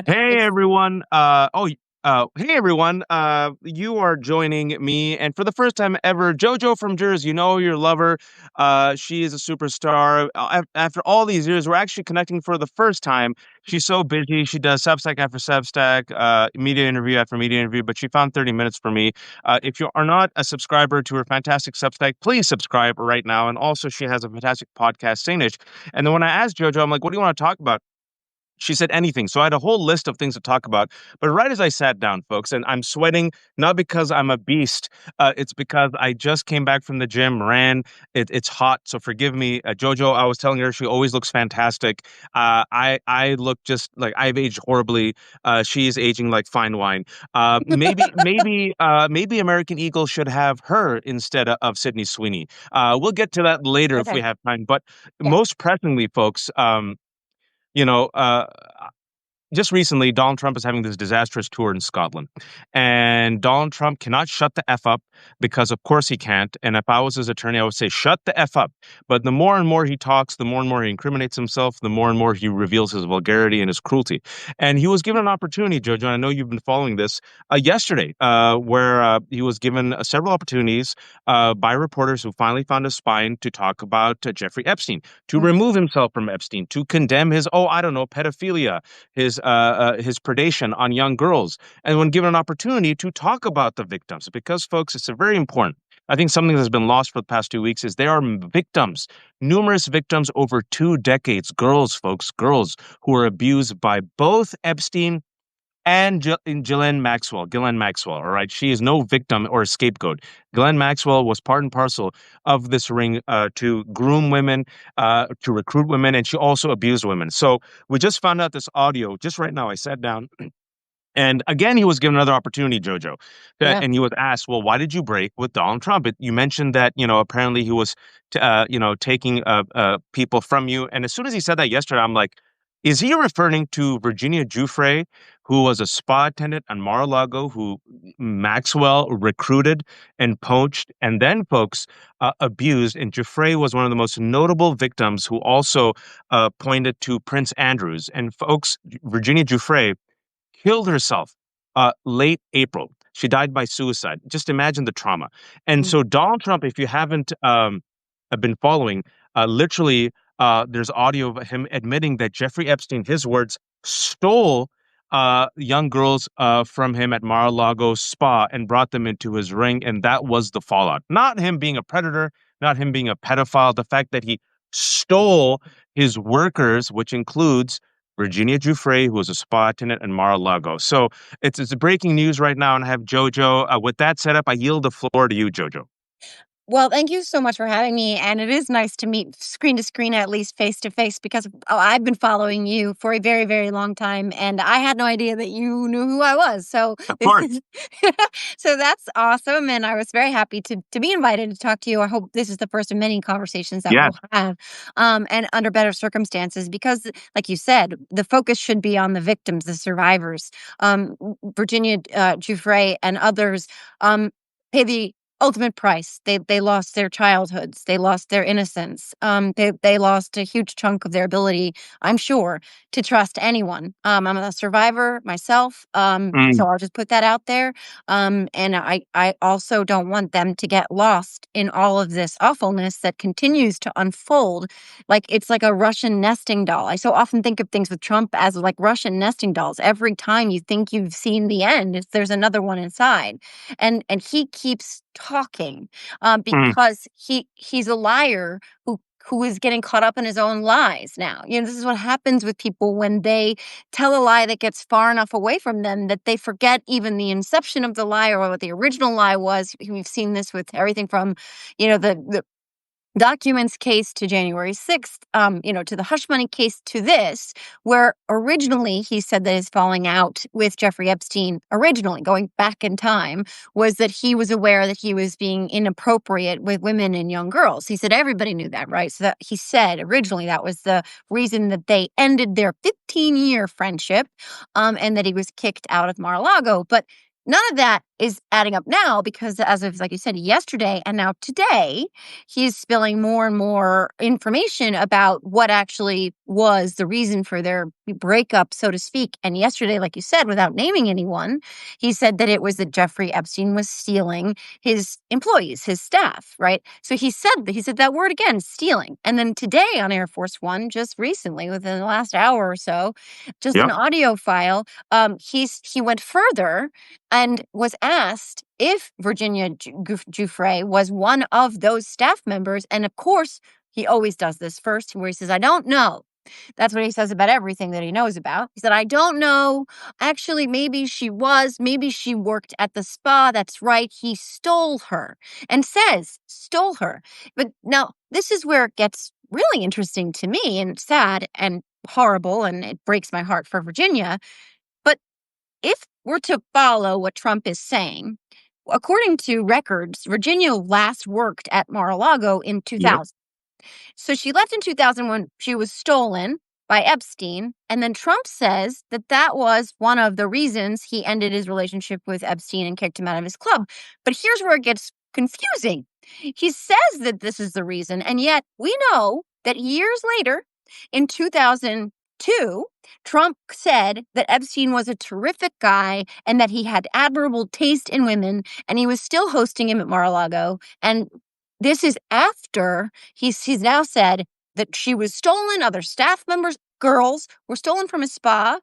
Hey It's everyone. Hey everyone. You are joining me, and for the first time ever, JoJo from Jersey. You know your lover. She is a superstar. After all these years, we're actually connecting for the first time. She's so busy. She does Substack after Substack, media interview after media interview. But she found 30 minutes for me. If you are not a subscriber to her fantastic Substack, please subscribe right now. And also, she has a fantastic podcast, Sainish. And then when I asked JoJo, I'm like, "What do you want to talk about?" She said anything. So I had a whole list of things to talk about. But right as I sat down, folks, and I'm sweating, not because I'm a beast, it's because I just came back from the gym, ran. It's hot, so forgive me. JoJo, I was telling her she always looks fantastic. I look just like I've aged horribly. She's aging like fine wine. Maybe American Eagle should have her instead of Sydney Sweeney. We'll get to that later if we okay. have time. But Yeah. most pressingly, folks, you know, uh, just recently, Donald Trump is having this disastrous tour in Scotland. And Donald Trump cannot shut the F up because, of course, he can't. And if I was his attorney, I would say, shut the F up. But the more and more he talks, the more and more he incriminates himself, the more and more he reveals his vulgarity and his cruelty. And he was given an opportunity, Jojo, and I know you've been following this, yesterday, where he was given several opportunities by reporters who finally found a spine to talk about Jeffrey Epstein, to Mm. remove himself from Epstein, to condemn his, oh, I don't know, pedophilia, his predation on young girls, and when given an opportunity to talk about the victims, because folks, it's a very important. I think something that's been lost for the past 2 weeks is there are victims, numerous victims over 2 decades, girls, folks, girls who were abused by both Epstein and Ghislaine Maxwell. Ghislaine Maxwell, all right? She is no victim or scapegoat. Ghislaine Maxwell was part and parcel of this ring to groom women, to recruit women, and she also abused women. So we just found out this audio just right now. I sat down. And again, he was given another opportunity, Jojo, Yeah. and he was asked, "Well, why did you break with Donald Trump?" You mentioned that apparently he was, taking people from you. And as soon as he said that yesterday, I'm like, "Is he referring to Virginia Giuffre, who was a spa attendant on Mar-a-Lago, who Maxwell recruited and poached, and then folks abused?" And Giuffre was one of the most notable victims, who also pointed to Prince Andrews. And folks, Virginia Giuffre killed herself late April. She died by suicide. Just imagine the trauma. And Mm. so Donald Trump, if you haven't been following, literally, there's audio of him admitting that Jeffrey Epstein, his words, stole young girls from him at Mar-a-Lago spa and brought them into his ring. And that was the fallout. Not him being a predator, not him being a pedophile, the fact that he stole his workers, which includes Virginia Giuffre, who was a spa attendant in Mar-a-Lago. So it's breaking news right now, and I have JoJo. With that setup, I yield the floor to you, JoJo. Well, thank you so much for having me. And it is nice to meet screen to screen, at least face to face, because I've been following you for a very, very long time. And I had no idea that you knew who I was. So Of this course. is so that's awesome. And I was very happy to be invited to talk to you. I hope this is the first of many conversations that Yes. we'll have, and under better circumstances, because, like you said, the focus should be on the victims, the survivors. Virginia Giuffre and others pay the ultimate price. They lost their childhoods. They lost their innocence. They lost a huge chunk of their ability, I'm sure, to trust anyone. I'm a survivor myself, Mm, so I'll just put that out there. And I also don't want them to get lost in all of this awfulness that continues to unfold. Like it's like a Russian nesting doll. I so often think of things with Trump as like Russian nesting dolls. Every time you think you've seen the end, there's another one inside, and he keeps talking, mm, because he's a liar who is getting caught up in his own lies now. This is what happens with people when they tell a lie that gets far enough away from them that they forget even the inception of the lie or what the original lie was. We've seen this with everything from, the documents case to January 6th, to the hush money case to this, where originally he said that his falling out with Jeffrey Epstein, originally going back in time, was that he was aware that he was being inappropriate with women and young girls. He said everybody knew that, right? So that he said originally that was the reason that they ended their 15-year friendship, and that he was kicked out of Mar-a-Lago. But none of that is adding up now because as of, like you said, yesterday and now today, he's spilling more and more information about what actually was the reason for their breakup, so to speak. And yesterday, like you said, without naming anyone, he said that it was that Jeffrey Epstein was stealing his employees, his staff, right? So he said that word again, stealing. And then today on Air Force One, just recently, within the last hour or so, just an Yep. audio file, he went further and was asked if Virginia Giuffre was one of those staff members. And of course, he always does this first, where he says, I don't know. That's what he says about everything that he knows about. He said, I don't know. Actually, maybe she was. Maybe she worked at the spa. That's right. He stole her and says, stole her. But now, this is where it gets really interesting to me and sad and horrible. And it breaks my heart for Virginia. But if we're to follow what Trump is saying, according to records, Virginia last worked at Mar-a-Lago in Yep. 2000. So she left in 2000 when she was stolen by Epstein. And then Trump says that that was one of the reasons he ended his relationship with Epstein and kicked him out of his club. But here's where it gets confusing. He says that this is the reason. And yet we know that years later, in 2002, Trump said that Epstein was a terrific guy and that he had admirable taste in women. And he was still hosting him at Mar-a-Lago. And this is after he's now said that she was stolen, other staff members, girls, were stolen from his spa,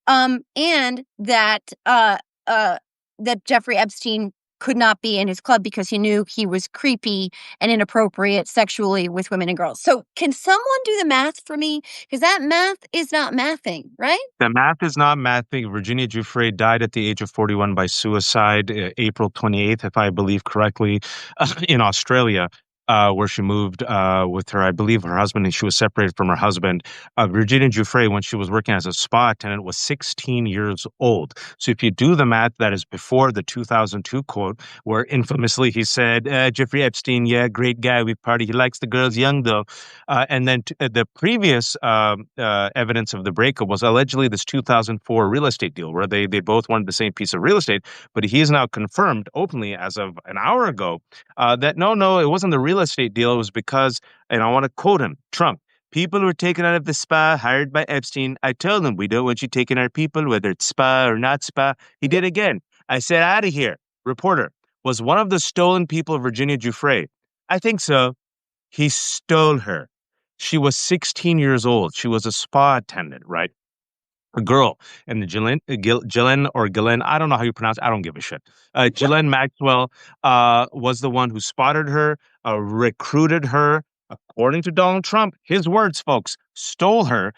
and that Jeffrey Epstein could not be in his club because he knew he was creepy and inappropriate sexually with women and girls. So can someone do the math for me? Because that math is not mathing, right? The math is not mathing. Virginia Giuffre died at the age of 41 by suicide, April 28th, if I believe correctly, in Australia, where she moved with her, I believe, her husband, and she was separated from her husband. Virginia Giuffre, when she was working as a spa attendant, was 16 years old. So if you do the math, that is before the 2002 quote, where infamously he said, Jeffrey Epstein, yeah, great guy, we party. He likes the girls young, though. And then the previous evidence of the breakup was allegedly this 2004 real estate deal where they both wanted the same piece of real estate. But he is now confirmed openly as of an hour ago that no, it wasn't the real estate deal. It was because, and I want to quote him, Trump. People were taken out of the spa hired by Epstein. I told them we don't want you taking our people, whether it's spa or not spa. He did again. I said, out of here. Reporter, was one of the stolen people of Virginia Giuffre? I think so. He stole her. She was 16 years old. She was a spa attendant, right? A girl. And the Ghislaine or Ghislaine, I don't know how you pronounce it. I don't give a shit. Ghislaine Maxwell was the one who spotted her, recruited her, according to Donald Trump, his words, folks, stole her.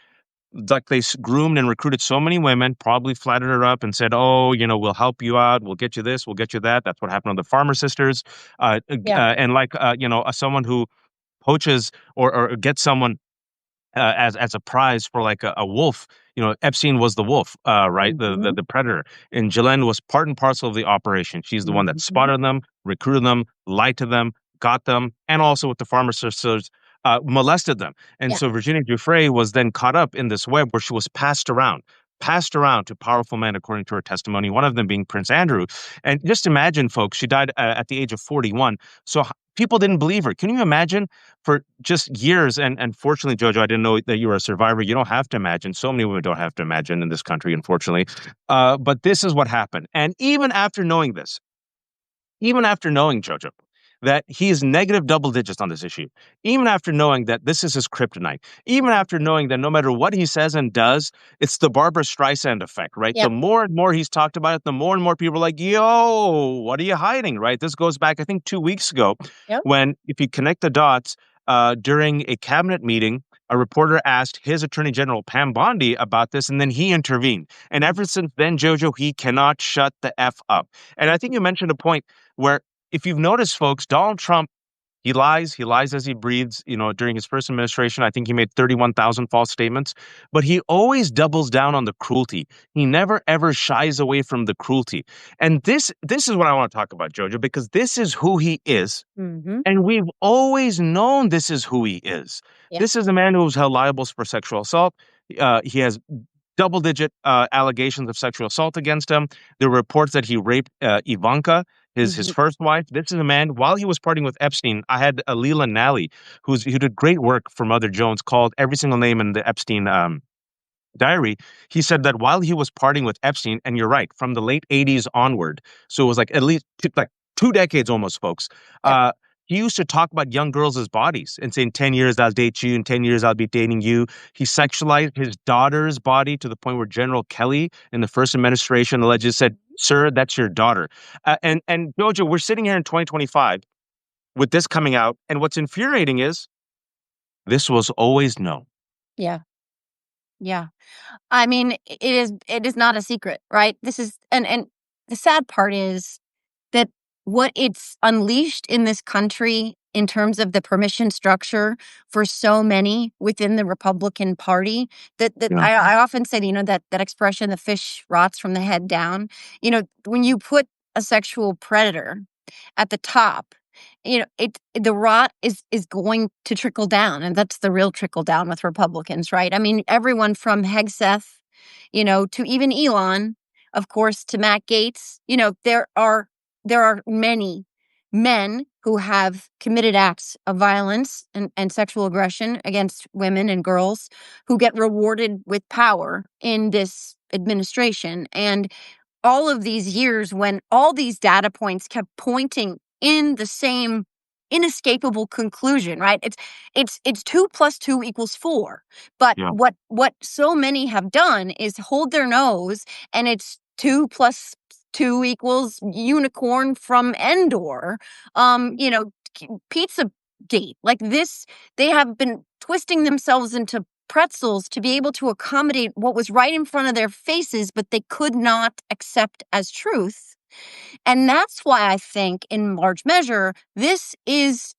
Like they groomed and recruited so many women, probably flattered her up and said, oh, we'll help you out. We'll get you this. We'll get you that. That's what happened on the Farmer Sisters. Yeah. And like, someone who poaches or gets someone as a prize for like a wolf. Epstein was the wolf, right? The predator. And Ghislaine was part and parcel of the operation. She's the one that spotted them, recruited them, lied to them, got them, and also with the Farmer Sisters, molested them. And Yeah. so Virginia Giuffre was then caught up in this web where she was passed around to powerful men, according to her testimony, one of them being Prince Andrew. And just imagine, folks, she died at the age of 41. So people didn't believe her. Can you imagine for just years? And fortunately, Jojo, I didn't know that you were a survivor. You don't have to imagine. So many women don't have to imagine in this country, unfortunately. But this is what happened. And even after knowing this, even after knowing, Jojo, that he is negative double digits on this issue, even after knowing that this is his kryptonite, even after knowing that no matter what he says and does, it's the Barbara Streisand effect, right? Yep. The more and more he's talked about it, the more and more people are like, yo, what are you hiding, right? This goes back, I think, 2 weeks ago, Yep. when, if you connect the dots, during a cabinet meeting, a reporter asked his attorney general, Pam Bondi, about this, and then he intervened. And ever since then, Jojo, he cannot shut the F up. And I think you mentioned a point where, if you've noticed, folks, Donald Trump, he lies as he breathes. During his first administration, I think he made 31,000 false statements, but he always doubles down on the cruelty. He never, ever shies away from the cruelty. And this is what I want to talk about, Jojo, because this is who he is. Mm-hmm. And we've always known this is who he is. Yeah. This is a man who was held liable for sexual assault. He has double-digit allegations of sexual assault against him. There were reports that he raped Ivanka, his Mhm. first wife. This is a man, while he was partying with Epstein, I had Leland Nally, who did great work for Mother Jones, called every single name in the Epstein diary. He said that while he was partying with Epstein, and you're right, from the late 80s onward, so it was like at least like 2 decades almost, folks. Yep. Uh, he used to talk about young girls' bodies and say, in 10 years, I'll date you. In 10 years, I'll be dating you. He sexualized his daughter's body to the point where General Kelly in the first administration allegedly said, "Sir, that's your daughter." And Jojo, we're sitting here in 2025 with this coming out. And what's infuriating is this was always known. Yeah. Yeah. I mean, it is not a secret, right? This is and the sad part is that what it's unleashed in this country in terms of the permission structure for so many within the Republican Party, that Yeah. I often say, that expression, the fish rots from the head down. When you put a sexual predator at the top, the rot is going to trickle down, and that's the real trickle down with Republicans, right? I mean, everyone from Hegseth, to even Elon, of course, to Matt Gaetz. There are many men who have committed acts of violence and sexual aggression against women and girls who get rewarded with power in this administration. And all of these years, when all these data points kept pointing in the same inescapable conclusion, right? It's 2 + 2 = 4. But Yeah. what so many have done is hold their nose, and it's 2 + 2 equals unicorn from Endor. Pizza gate like this. They have been twisting themselves into pretzels to be able to accommodate what was right in front of their faces, but they could not accept as truth. And that's why I think, in large measure, this is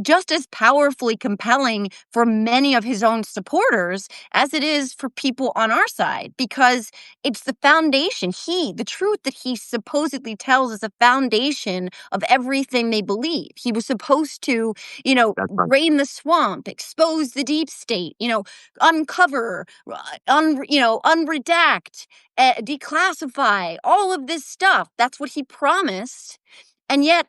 just as powerfully compelling for many of his own supporters as it is for people on our side, because it's the foundation. The truth that he supposedly tells is the foundation of everything they believe. He was supposed to, That's right. drain the swamp, expose the deep state, uncover, unredact, declassify, all of this stuff. That's what he promised. And yet,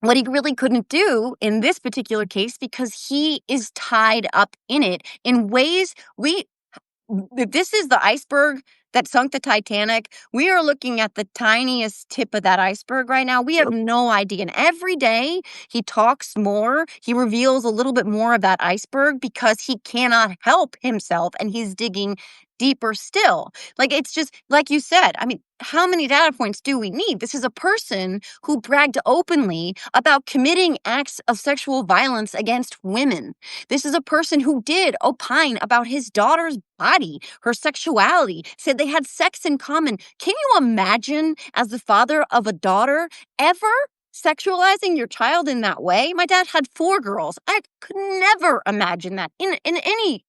what he really couldn't do in this particular case, because he is tied up in it in ways this is the iceberg that sunk the Titanic. We are looking at the tiniest tip of that iceberg right now. We have Yep. no idea. And every day he talks more, he reveals a little bit more of that iceberg because he cannot help himself, and he's digging deeper still. Like, it's just like you said. I mean, how many data points do we need? This is a person who bragged openly about committing acts of sexual violence against women. This is a person who did opine about his daughter's body, her sexuality, said they had sex in common. Can you imagine, as the father of a daughter, ever sexualizing your child in that way? My dad had 4 girls. I could never imagine that in any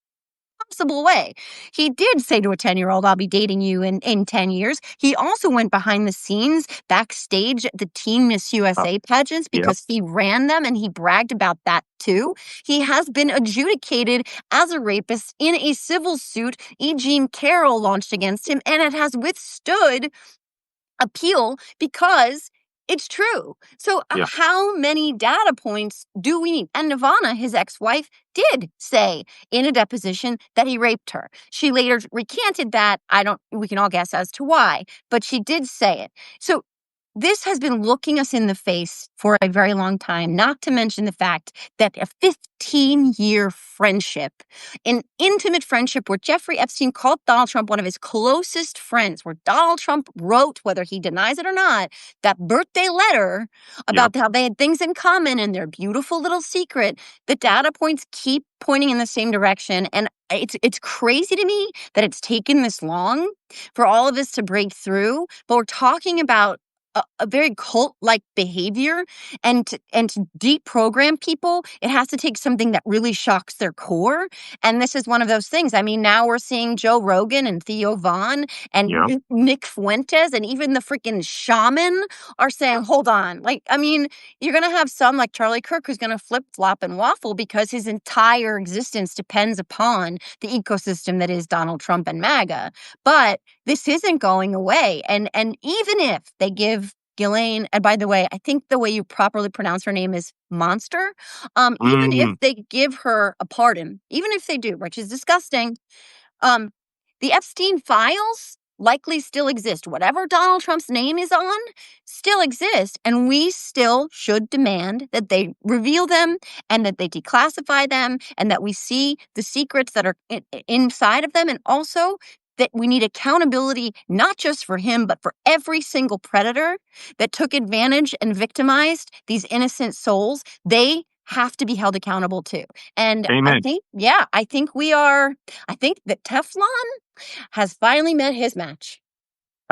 possible way. He did say to a 10-year-old, I'll be dating you in 10 years. He also went behind the scenes, backstage at the Teen Miss Uh, USA pageants, yep. because he ran them, and he bragged about that too. He has been adjudicated as a rapist in a civil suit E. Jean Carroll launched against him, and it has withstood appeal because it's true. So, Yeah. how many data points do we need? And Nirvana, his ex-wife, did say in a deposition that he raped her. She later recanted that. We can all guess as to why, but she did say it. So, this has been looking us in the face for a very long time, not to mention the fact that a 15-year friendship, an intimate friendship where Jeffrey Epstein called Donald Trump one of his closest friends, where Donald Trump wrote, whether he denies it or not, that birthday letter Yep. about how they had things in common and their beautiful little secret. The data points keep pointing in the same direction. And it's crazy to me that it's taken this long for all of this to break through. But we're talking about a very cult-like behavior, and to deprogram people, it has to take something that really shocks their core, and this is one of those things. I mean, now we're seeing Joe Rogan and Theo Vaughn and Yeah. Nick Fuentes, and even the freaking shaman are saying, "Hold on." Like, I mean, you're gonna have some like Charlie Kirk who's gonna flip-flop and waffle because his entire existence depends upon the ecosystem that is Donald Trump and MAGA. But this isn't going away. And even if they give Ghislaine, and by the way, I think the way you properly pronounce her name is Monster. Even if Hmm. they give her a pardon, even if they do, which is disgusting, um, the Epstein files likely still exist. Whatever Donald Trump's name is on still exists, and we still should demand that they reveal them and that they declassify them and that we see the secrets that are inside of them, and also that we need accountability not just for him but for every single predator that took advantage and victimized these innocent souls. They have to be held accountable too. And I Amen. think, yeah, I think that Teflon has finally met his match.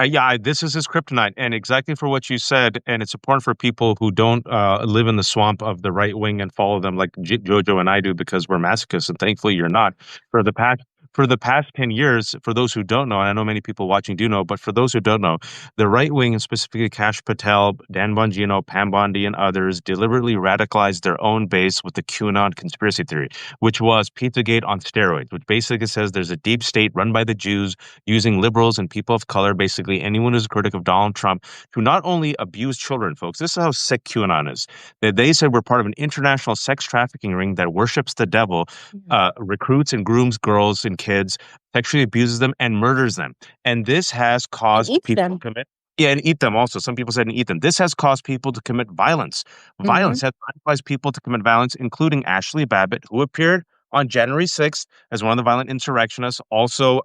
Yeah, this is his kryptonite, and exactly for what you said. And it's important for people who don't live in the swamp of the right wing and follow them like Jojo and I do, because we're masochists, and thankfully you're not. For the past for the past 10 years, for those who don't know, and I know many people watching do know, but for those who don't know, the right wing, and specifically Kash Patel, Dan Bongino, Pam Bondi, and others, deliberately radicalized their own base with the QAnon conspiracy theory, which was Pizzagate on steroids, which basically says there's a deep state run by the Jews using liberals and people of color, basically anyone who's a critic of Donald Trump, to not only abuse children, folks. This is how sick QAnon is. They said we're part of an international sex trafficking ring that worships the devil, Mhm. recruits and grooms girls and kids, sexually abuses them, and murders them. And this has And caused eats people to them. commit. Yeah, and eat them also. Some people said and eat them. This has caused people to commit violence. Mhm. Violence has caused people to commit violence, including Ashley Babbitt, who appeared on January 6th as one of the violent insurrectionists. Also,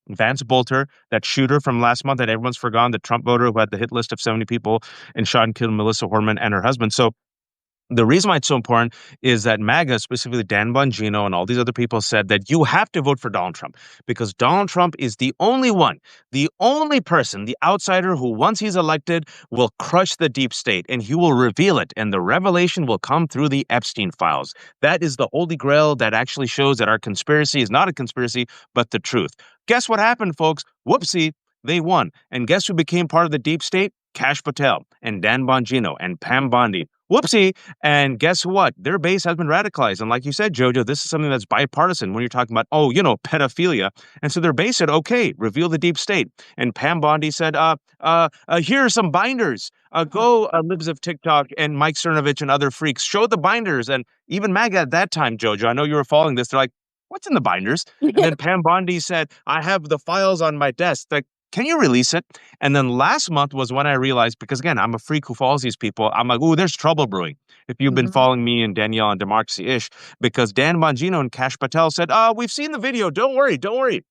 Vance Bolter, that shooter from last month that everyone's forgotten, the Trump voter who had the hit list of 70 people and shot and killed Melissa Horman and her husband. So the reason why it's so important is that MAGA, specifically Dan Bongino and all these other people, said that you have to vote for Donald Trump because Donald Trump is the only one, the only person, the outsider who, once he's elected, will crush the deep state and he will reveal it. And the revelation will come through the Epstein files. That is the holy grail that actually shows that our conspiracy is not a conspiracy, but the truth. Guess what happened, folks? Whoopsie. They won. And guess who became part of the deep state? Kash Patel and Dan Bongino and Pam Bondi. Whoopsie. And guess what? Their base has been radicalized. And like you said, Jojo, this is something that's bipartisan when you're talking about, oh, pedophilia. And so their base said, okay, reveal the deep state. And Pam Bondi said, here are some binders. Go, Libs of TikTok and Mike Cernovich and other freaks, show the binders. And even MAGA at that time, Jojo, I know you were following this. They're like, what's in the binders? And then Pam Bondi said, I have the files on my desk. Like, can you release it? And then last month was when I realized, because again, I'm a freak who follows these people. I'm like, ooh, there's trouble brewing. If you've been Mhm. following me and Danielle on Democracy Ish, because Dan Bongino and Kash Patel said, we've seen the video. Don't worry. Don't worry.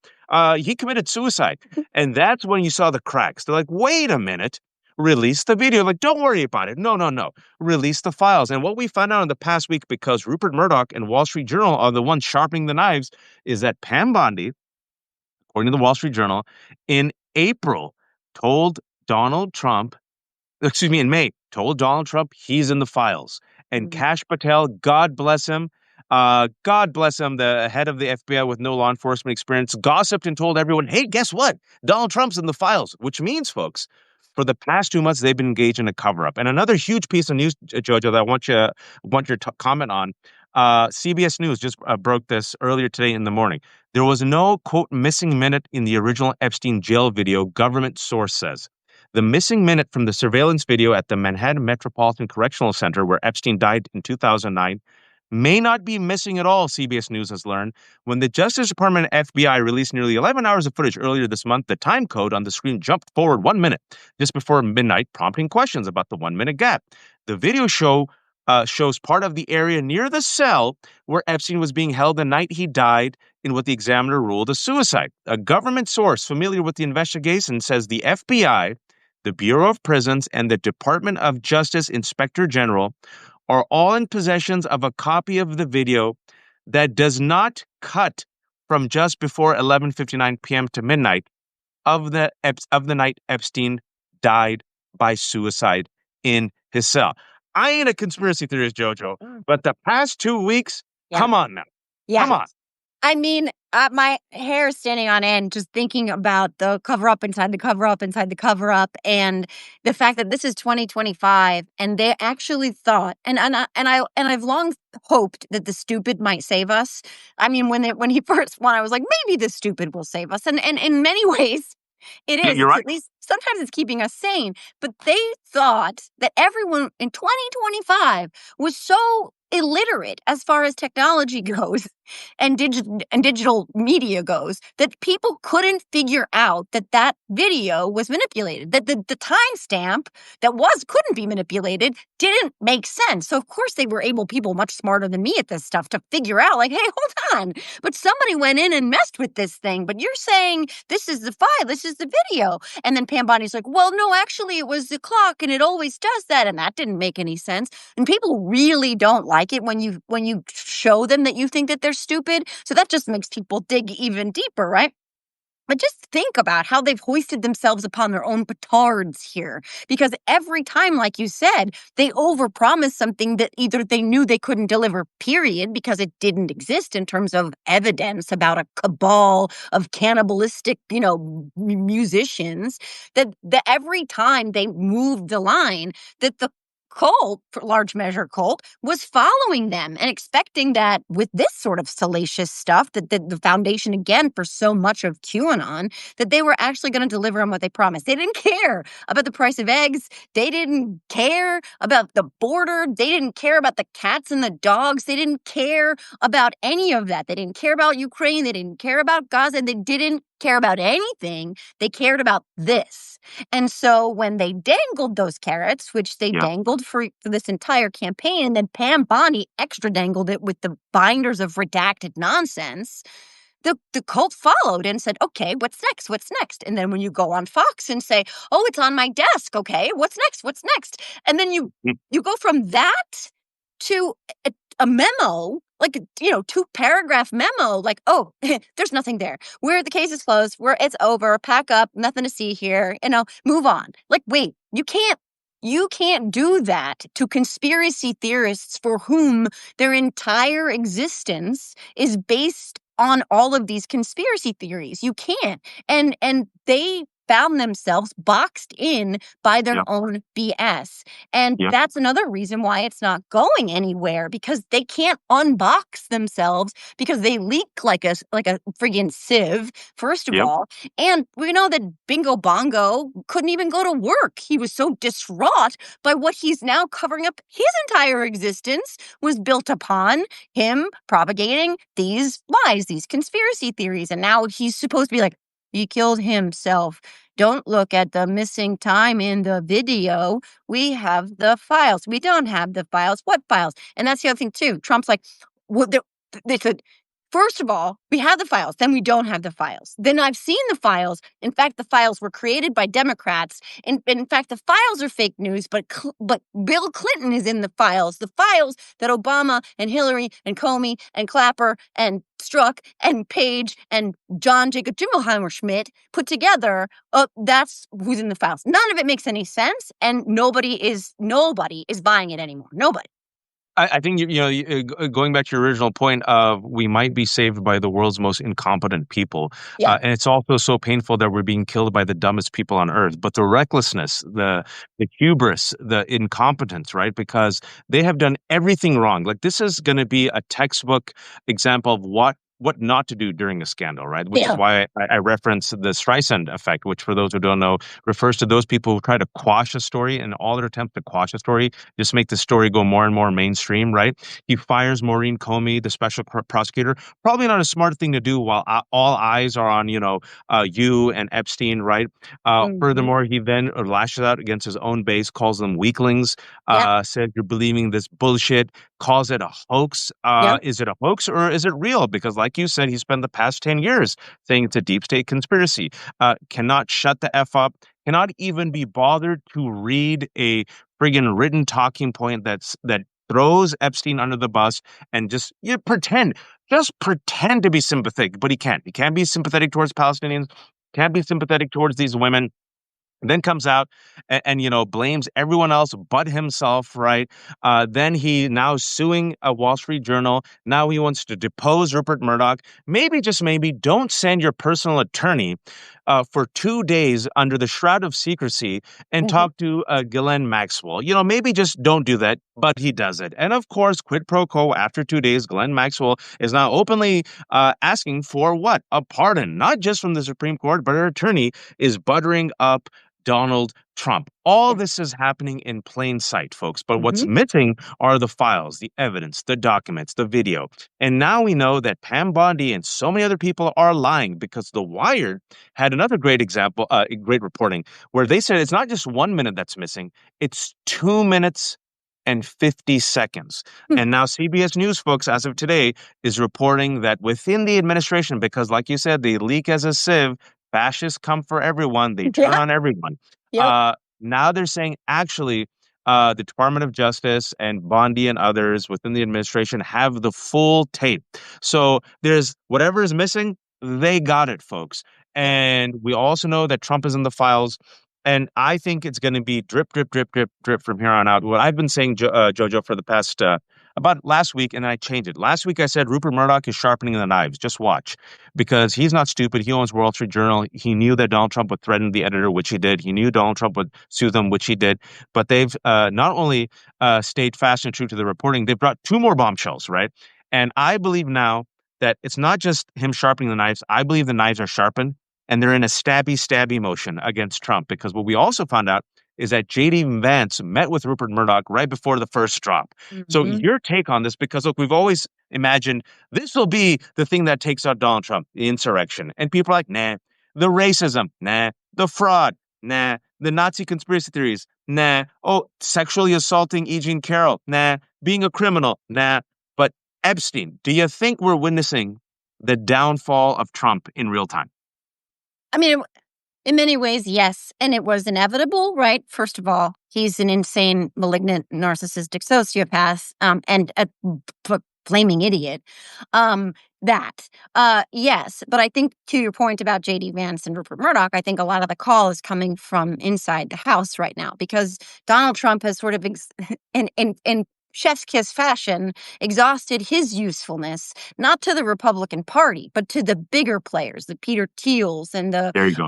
He committed suicide. And that's when you saw the cracks. They're like, wait a minute. Release the video. Like, don't worry about it. No, no, no. Release the files. And what we found out in the past week, because Rupert Murdoch and Wall Street Journal are the ones sharpening the knives, is that Pam Bondi, according to the Wall Street Journal, in April told Donald Trump, excuse me, in May, told Donald Trump he's in the files. And Mhm. Kash Patel, God bless him, the head of the FBI with no law enforcement experience, gossiped and told everyone, hey, guess what? Donald Trump's in the files, which means, folks, for the past 2 months, they've been engaged in a cover up. And another huge piece of news, Jojo, that I want your comment on. CBS News just broke this earlier today in the morning. There was no, quote, missing minute in the original Epstein jail video, government source says. The missing minute from the surveillance video at the Manhattan Metropolitan Correctional Center, where Epstein died in 2009, may not be missing at all, CBS News has learned. When the Justice Department and FBI released nearly 11 hours of footage earlier this month, the time code on the screen jumped forward 1 minute just before midnight, prompting questions about the 1 minute gap. The video shows part of the area near the cell where Epstein was being held the night he died in what the examiner ruled a suicide. A government source familiar with the investigation says the FBI, the Bureau of Prisons, and the Department of Justice Inspector General are all in possession of a copy of the video that does not cut from just before 11:59 p.m. to midnight of the night Epstein died by suicide in his cell. I ain't a conspiracy theorist, Jojo, but the past 2 weeks, Yeah. come on now. Yeah. Come on. I mean, my hair is standing on end just thinking about the cover up inside the cover up inside the cover up, and the fact that this is 2025 and they actually thought, I've long hoped that the stupid might save us. I mean, when he first won, I was like, maybe the stupid will save us, and in many ways, it is. You're It's right. at least sometimes it's keeping us sane. But they thought that everyone in 2025 was so illiterate as far as technology goes and digital media goes that people couldn't figure out that that video was manipulated. That the timestamp that couldn't be manipulated didn't make sense. So of course they were people much smarter than me at this stuff to figure out like, hey, hold on. But somebody went in and messed with this thing. But you're saying this is the file, this is the video. And then Pam Bondi's like, well, no, actually, it was the clock, and it always does that, and that didn't make any sense. And people really don't like it when you show them that you think that they're stupid. So that just makes people dig even deeper, right? But just think about how they've hoisted themselves upon their own petards here. Because every time, like you said, they overpromise something that either they knew they couldn't deliver, period, because it didn't exist in terms of evidence about a cabal of cannibalistic, musicians, that every time they moved the line, that the cult, for large measure cult, was following them and expecting that with this sort of salacious stuff, that the foundation again for so much of QAnon, that they were actually going to deliver on what they promised. They didn't care about the price of eggs. They didn't care about the border. They didn't care about the cats and the dogs. They didn't care about any of that. They didn't care about Ukraine. They didn't care about Gaza. They didn't care about anything. They cared about this. And so when they dangled those carrots, which they Yeah. dangled for this entire campaign, and then Pam Bondi extra dangled it with the binders of redacted nonsense, the cult followed and said, okay, what's next? What's next? And then when you go on Fox and say, oh, it's on my desk. Okay, what's next? What's next? And then you go from that to a memo, like, 2-paragraph memo, like, oh, there's nothing there. The case is closed, it's over, pack up, nothing to see here, move on. Like, wait, you can't do that to conspiracy theorists for whom their entire existence is based on all of these conspiracy theories. You can't. And they found themselves boxed in by their Yeah. own BS. And Yeah. that's another reason why it's not going anywhere, because they can't unbox themselves because they leak like a friggin' sieve, first of Yep. all. And we know that Bingo Bongo couldn't even go to work. He was so distraught by what he's now covering up. His entire existence was built upon him propagating these lies, these conspiracy theories. And now he's supposed to be like, he killed himself. Don't look at the missing time in the video. We have the files. We don't have the files. What files? And that's the other thing, too. Trump's like, well, they said, first of all, we have the files, then we don't have the files. Then I've seen the files. In fact, the files were created by Democrats. In fact, the files are fake news, but Bill Clinton is in the files that Obama and Hillary and Comey and Clapper and Strzok and Page and John Jacob Jingleheimer Schmidt put together. That's who's in the files. None of it makes any sense, and nobody is buying it anymore. Nobody. I think going back to your original point of we might be saved by the world's most incompetent people, Yeah. and it's also so painful that we're being killed by the dumbest people on earth. But the recklessness, the hubris, the incompetence, right? Because they have done everything wrong. Like this is going to be a textbook example of what not to do during a scandal, right? Which is why I reference the Streisand effect, which for those who don't know refers to those people who try to quash a story, and all their attempts to quash a story just make the story go more and more mainstream, right? He fires Maureen Comey, the special prosecutor. Probably not a smart thing to do while all eyes are on, you and Epstein, right? Furthermore, he then lashes out against his own base, calls them weaklings, said you're believing this bullshit, calls it a hoax. Is it a hoax or is it real? Because like you said, he spent the past 10 years saying it's a deep state conspiracy. Cannot shut the F up, cannot even be bothered to read a friggin' written talking point that throws Epstein under the bus and just pretend to be sympathetic, but he can't. He can't be sympathetic towards Palestinians, can't be sympathetic towards these women. then comes out and blames everyone else but himself, right? Then he now suing a Wall Street Journal. Now he wants to depose Rupert Murdoch. Maybe, just maybe, don't send your personal attorney for 2 days under the shroud of secrecy and Mhm. talk to Ghislaine Maxwell. Maybe just don't do that, but he does it. And of course, quid pro quo, after 2 days, Ghislaine Maxwell is now openly asking for what? A pardon, not just from the Supreme Court, but her attorney is buttering up Donald Trump. All Yeah. this is happening in plain sight, folks. But what's Mhm. missing are the files, the evidence, the documents, the video. And now we know that Pam Bondi and so many other people are lying, because The Wire had another great example, great reporting, where they said it's not just 1 minute that's missing, it's 2 minutes and 50 seconds. Hmm. And now CBS News, folks, as of today, is reporting that within the administration, because like you said, they leak as a sieve, fascists come for everyone. They turn Yeah. on everyone. Yep. Now they're saying actually the Department of Justice and Bondi and others within the administration have the full tape. So there's whatever is missing, they got it, folks. Yeah. And we also know that Trump is in the files. And I think it's going to be drip, drip, drip, drip, drip from here on out. What I've been saying, Jojo, for the past about last week, and I changed it. Last week I said Rupert Murdoch is sharpening the knives. Just watch, because he's not stupid. He owns Wall Street Journal. He knew that Donald Trump would threaten the editor, which he did. He knew Donald Trump would sue them, which he did. But they've not only stayed fast and true to the reporting, they've brought two more bombshells, right? And I believe now that it's not just him sharpening the knives. I believe the knives are sharpened and they're in a stabby motion against Trump, because what we also found out is that JD Vance met with Rupert Murdoch right before the first drop. So Mhm. your take on this, because look, we've always imagined this will be the thing that takes out Donald Trump, the insurrection. And people are like, nah, the racism, nah, the fraud, nah, the Nazi conspiracy theories, nah, oh, sexually assaulting E. Jean Carroll, nah, being a criminal, nah. But Epstein, do you think we're witnessing the downfall of Trump in real time? I mean, in many ways, yes, and it was inevitable, right? First of all, he's an insane, malignant, narcissistic sociopath, and a flaming idiot. Um, yes, but I think to your point about JD Vance and Rupert Murdoch, I think a lot of the call is coming from inside the house right now, because Donald Trump has sort of, in chef's kiss fashion, exhausted his usefulness, not to the Republican Party, but to the bigger players, the Peter Thiels and There you go.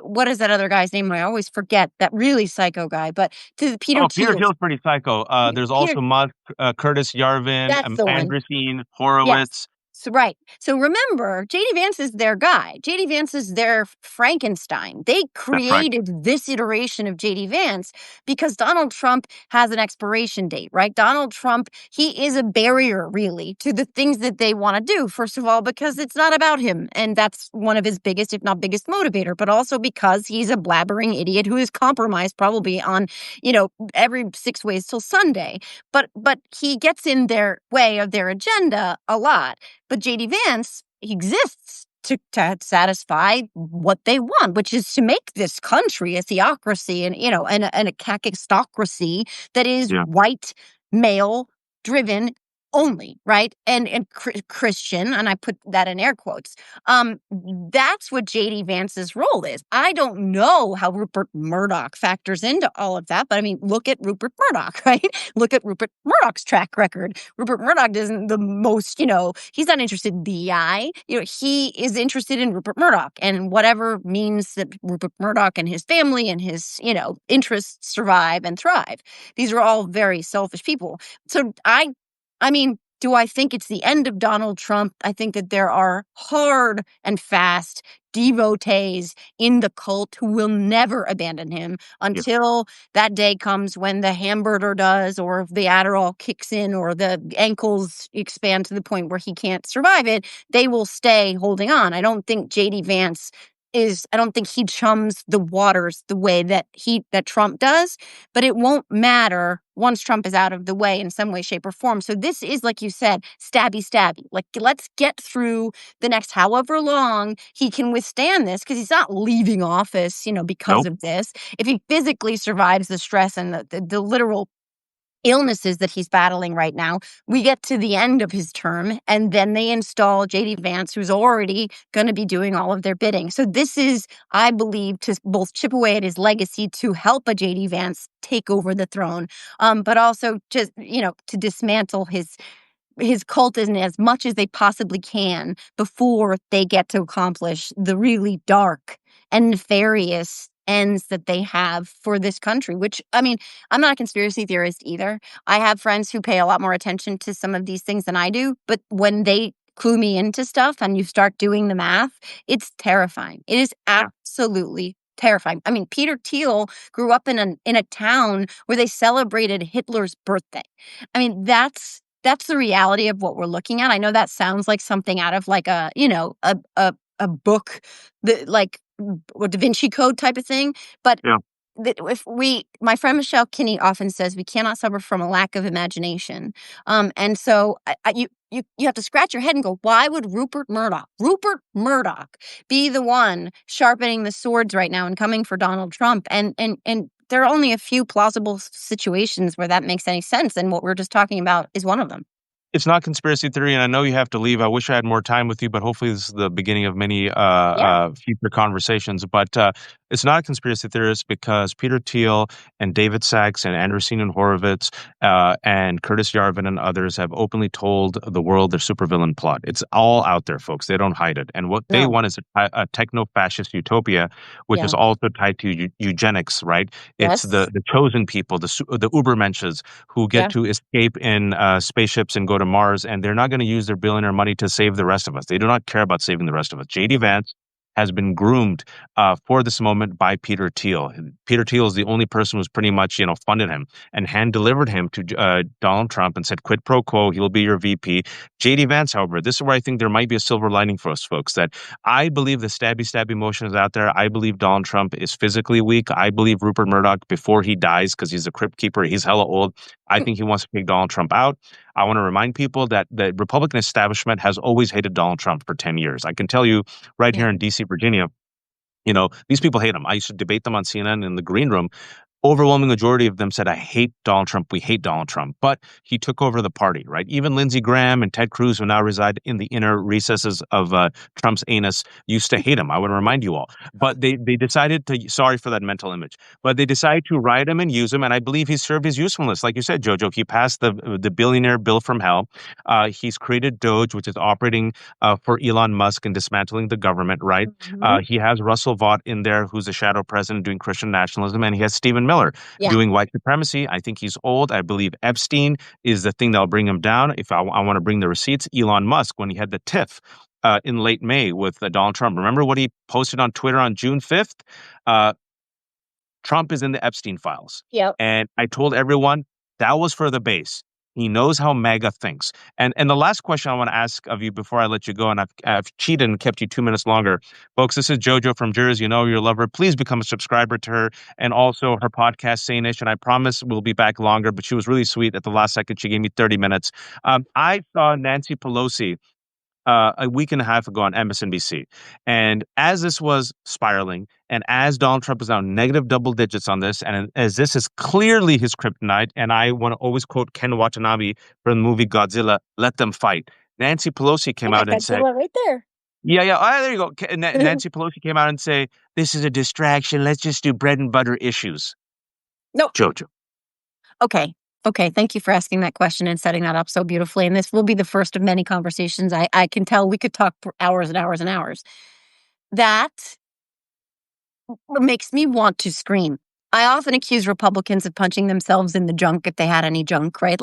what is that other guy's name? I always forget, that really psycho guy, but to the Peter Oh, Peter Thiels. Thiel's pretty psycho. There's Peter, also Musk, Curtis Yarvin, that's the one. Andresen, Yes. Horowitz. So right. So remember, JD Vance is their guy. JD Vance is their Frankenstein. They That's right. created this iteration of JD Vance because Donald Trump has an expiration date, right? Donald Trump, he is a barrier really to the things that they want to do. First of all, because it's not about him. And that's one of his biggest, if not biggest motivator, but also because he's a blabbering idiot who is compromised probably on, every 6 ways till Sunday. But he gets in their way of their agenda a lot. But JD Vance exists to satisfy what they want, which is to make this country a theocracy and a kakistocracy that is Yeah. white, male driven only, right? And Christian, and I put that in air quotes. That's what JD Vance's role is. I don't know how Rupert Murdoch factors into all of that, but I mean, look at Rupert Murdoch, right? Look at Rupert Murdoch's track record. Rupert Murdoch isn't the most, he's not interested in DEI. He is interested in Rupert Murdoch and whatever means that Rupert Murdoch and his family and his, interests survive and thrive. These are all very selfish people. So I mean, do I think it's the end of Donald Trump? I think that there are hard and fast devotees in the cult who will never abandon him Yeah. until that day comes when the hamburger does, or the Adderall kicks in, or the ankles expand to the point where he can't survive it. They will stay holding on. I don't think JD Vance I don't think he chums the waters the way that Trump does, but it won't matter once Trump is out of the way in some way, shape, or form. So this is, like you said, stabby. Like, let's get through the next however long he can withstand this, because he's not leaving office, because Nope. of this. If he physically survives the stress and the literal illnesses that he's battling right now. We get to the end of his term, and then they install JD Vance, who's already going to be doing all of their bidding. So this is, I believe, to both chip away at his legacy to help a JD Vance take over the throne, but also just, to dismantle his cult in as much as they possibly can before they get to accomplish the really dark and nefarious ends that they have for this country, which, I mean, I'm not a conspiracy theorist either. I have friends who pay a lot more attention to some of these things than I do, but when they clue me into stuff and you start doing the math, it's terrifying. It is absolutely terrifying. I mean, Peter Thiel grew up in a town where they celebrated Hitler's birthday. I mean, that's the reality of what we're looking at. I know that sounds like something out of like a book, that like or Da Vinci Code type of thing, but Yeah. my friend Michelle Kinney often says we cannot suffer from a lack of imagination, and so you have to scratch your head and go, why would Rupert Murdoch, be the one sharpening the swords right now and coming for Donald Trump? And there are only a few plausible situations where that makes any sense, and what we're just talking about is one of them. It's not conspiracy theory, and I know you have to leave. I wish I had more time with you, but hopefully this is the beginning of many Yeah. future conversations. But it's not a conspiracy theorist because Peter Thiel and David Sachs and Andreessen and Horowitz and Curtis Yarvin and others have openly told the world their supervillain plot. It's all out there, folks. They don't hide it. And what they No. want is a techno-fascist utopia, which Yeah. is also tied to eugenics, right? It's Yes. the chosen people, the Ubermensches who get Yeah. to escape in spaceships and go to Mars, and they're not going to use their billionaire money to save the rest of us. They do not care about saving the rest of us. JD Vance has been groomed for this moment by Peter Thiel. Peter Thiel is the only person who's pretty much, funded him and hand delivered him to Donald Trump and said, quid pro quo, he'll be your VP. JD Vance, however, this is where I think there might be a silver lining for us folks, that I believe the stabby motion is out there. I believe Donald Trump is physically weak. I believe Rupert Murdoch, before he dies, because he's a crypt keeper, he's hella old, I think he wants to take Donald Trump out. I want to remind people that the Republican establishment has always hated Donald Trump for 10 years. I can tell you right Yeah. here in DC, Virginia, these people hate him. I used to debate them on CNN in the green room. Overwhelming majority of them said, I hate Donald Trump. We hate Donald Trump. But he took over the party, right? Even Lindsey Graham and Ted Cruz, who now reside in the inner recesses of Trump's anus, used to hate him. I would remind you all. But they decided to, sorry for that mental image, but they decided to ride him and use him. And I believe he served his usefulness. Like you said, Jojo, he passed the billionaire bill from hell. He's created Doge, which is operating for Elon Musk and dismantling the government, right? Mhm. He has Russell Vought in there, who's a shadow president doing Christian nationalism, and he has Stephen Miller Yeah. doing white supremacy. I think he's old. I believe Epstein is the thing that'll bring him down. If I want to bring the receipts, Elon Musk, when he had the tiff in late May with Donald Trump. Remember what he posted on Twitter on June 5th? Uh, Trump is in the Epstein files. Yep. And I told everyone that was for the base. He knows how MAGA thinks. And the last question I want to ask of you before I let you go, and I've cheated and kept you 2 minutes longer. Folks, this is JoJo from Jerz. You know you love her. Please become a subscriber to her and also her podcast, Sanish. And I promise we'll be back longer, but she was really sweet at the last second. She gave me 30 minutes. I saw Nancy Pelosi a week and a half ago on MSNBC. And as this was spiraling, and as Donald Trump is now negative double digits on this, and as this is clearly his kryptonite, and I want to always quote Ken Watanabe from the movie Godzilla, let them fight. Nancy Pelosi I came got out and said, Godzilla right there. yeah, there you go. Nancy Pelosi came out and say, this is a distraction. Let's just do bread and butter issues. No. Jojo. Okay. Okay. Thank you for asking that question and setting that up so beautifully. And this will be the first of many conversations. I can tell we could talk for hours and hours and hours. That makes me want to scream. I often accuse Republicans of punching themselves in the junk if they had any junk, right?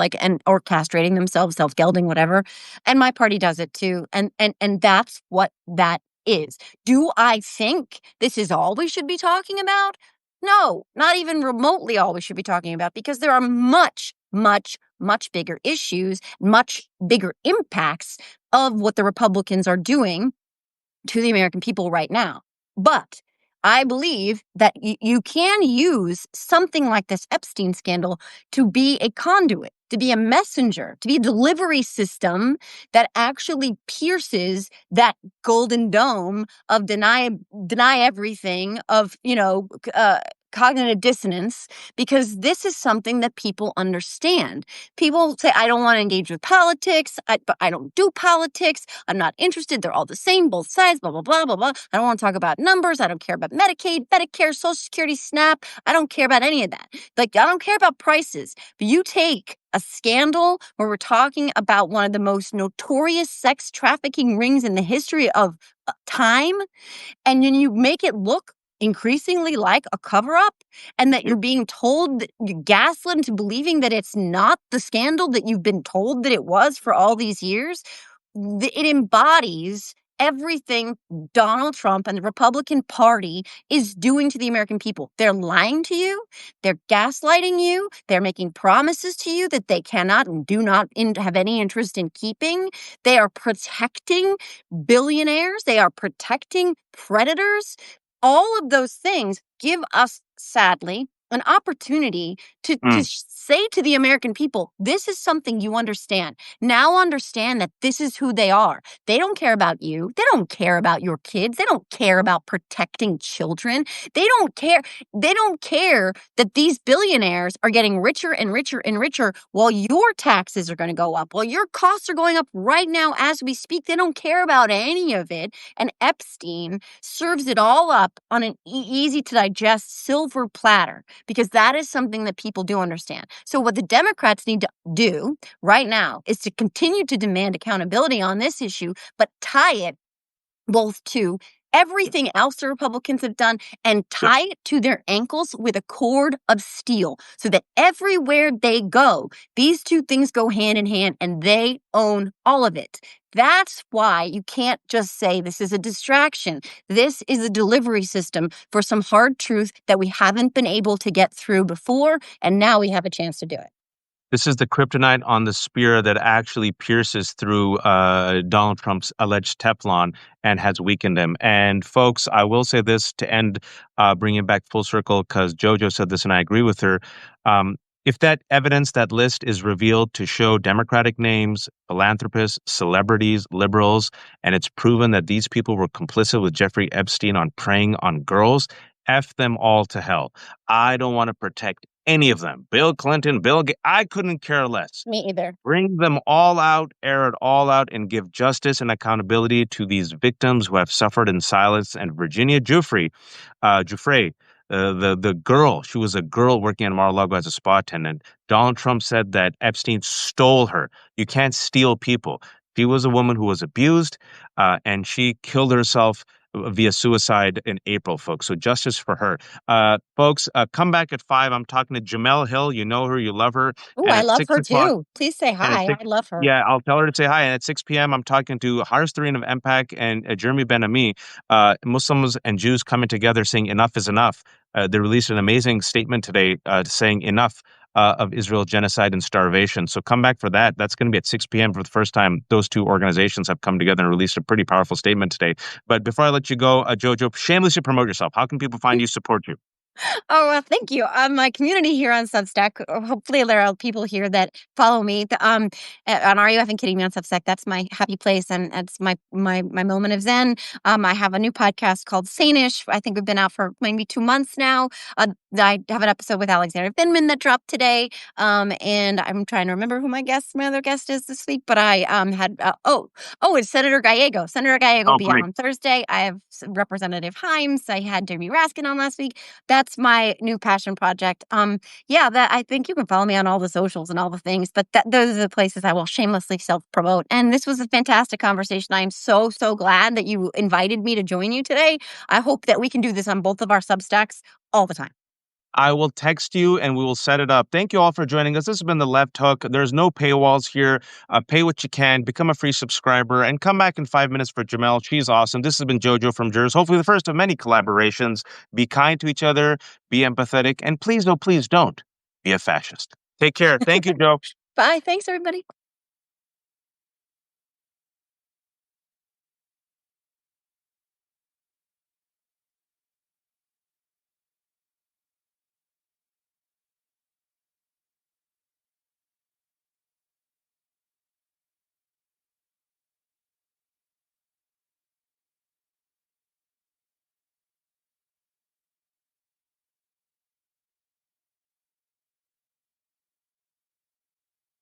Or castrating themselves, self-gelding, whatever. And my party does it too. And that's what that is. Do I think this is all we should be talking about? No, not even remotely all we should be talking about, because there are much, much, much bigger issues, much bigger impacts of what the Republicans are doing to the American people right now. But I believe that you can use something like this Epstein scandal to be a conduit, to be a messenger, to be a delivery system that actually pierces that golden dome of deny everything, of cognitive dissonance because this is something that people understand. People say, I don't want to engage with politics, but I don't do politics. I'm not interested. They're all the same, both sides, blah, blah, blah, blah, blah. I don't want to talk about numbers. I don't care about Medicaid, Medicare, Social Security, SNAP. I don't care about any of that. Like, I don't care about prices. But you take a scandal where we're talking about one of the most notorious sex trafficking rings in the history of time, and then you make it look increasingly like a cover-up, and that you're being told, that you're gaslit into believing that it's not the scandal that you've been told that it was for all these years. It embodies everything Donald Trump and the Republican Party is doing to the American people. They're lying to you. They're gaslighting you. They're making promises to you that they cannot and do not have any interest in keeping. They are protecting billionaires. They are protecting predators. All of those things give us, sadly, an opportunity to say to the American people, this is something you understand. Now understand that this is who they are. They don't care about you. They don't care about your kids. They don't care about protecting children. They don't care. They don't care that these billionaires are getting richer and richer and richer while your taxes are going to go up, while your costs are going up right now as we speak. They don't care about any of it. And Epstein serves it all up on an easy to digest silver platter, because that is something that people do understand. So what the Democrats need to do right now is to continue to demand accountability on this issue, but tie it both to everything else the Republicans have done and tie it to their ankles with a cord of steel so that everywhere they go, these two things go hand in hand and they own all of it. That's why you can't just say this is a distraction. This is a delivery system for some hard truth that we haven't been able to get through before, and now we have a chance to do it. This is the kryptonite on the spear that actually pierces through Donald Trump's alleged Teflon and has weakened him. And folks, I will say this to end, bringing it back full circle, because JoJo said this and I agree with her. If that evidence, that list is revealed to show Democratic names, philanthropists, celebrities, liberals, and it's proven that these people were complicit with Jeffrey Epstein on preying on girls, F them all to hell. I don't want to protect any of them. Bill Clinton, Bill Gates, I couldn't care less. Me either. Bring them all out, air it all out, and give justice and accountability to these victims who have suffered in silence. And Virginia Giuffre, the girl, she was a girl working at Mar-a-Lago as a spa attendant. Donald Trump said that Epstein stole her. You can't steal people. She was a woman who was abused, and she killed herself via suicide in April, folks. So justice for her. Folks, come back at 5. I'm talking to Jamel Hill. You know her, you love her. Oh, And I at love 6 her o'clock, too. Please say and at hi. 6, I love her. yeah, I'll tell her to say hi. And at 6 p.m., I'm talking to Haris Tareen of MPAC and Jeremy Ben-Ami, Muslims and Jews coming together saying enough is enough. They released an amazing statement today saying enough of Israel genocide and starvation. So come back for that. That's going to be at 6 p.m. for the first time. Those two organizations have come together and released a pretty powerful statement today. But before I let you go, Jojo, shamelessly promote yourself. How can people find you, support you? Oh, well, thank you. My community here on Substack, hopefully there are people here that follow me. On Are You Effing Kidding Me on Substack, that's my happy place, and that's my moment of zen. I have a new podcast called Sanish. I think we've been out for maybe 2 months now. I have an episode with Alexander Vindman that dropped today, and I'm trying to remember who my other guest is this week, but I had, it's Senator Gallego. Senator Gallego will Oh, be great. on Thursday. I have Representative Himes. I had Jamie Raskin on last week. That's my new passion project. That I think you can follow me on all the socials and all the things, but those are the places I will shamelessly self-promote. And this was a fantastic conversation. I am so, so glad that you invited me to join you today. I hope that we can do this on both of our Substacks all the time. I will text you and we will set it up. Thank you all for joining us. This has been The Left Hook. There's no paywalls here. Pay what you can, become a free subscriber, and come back in 5 minutes for Jamel. She's awesome. This has been JoJo from Jerz. Hopefully the first of many collaborations. Be kind to each other, be empathetic, and please, no, please don't be a fascist. Take care. Thank you, Joe. Bye. Thanks, everybody.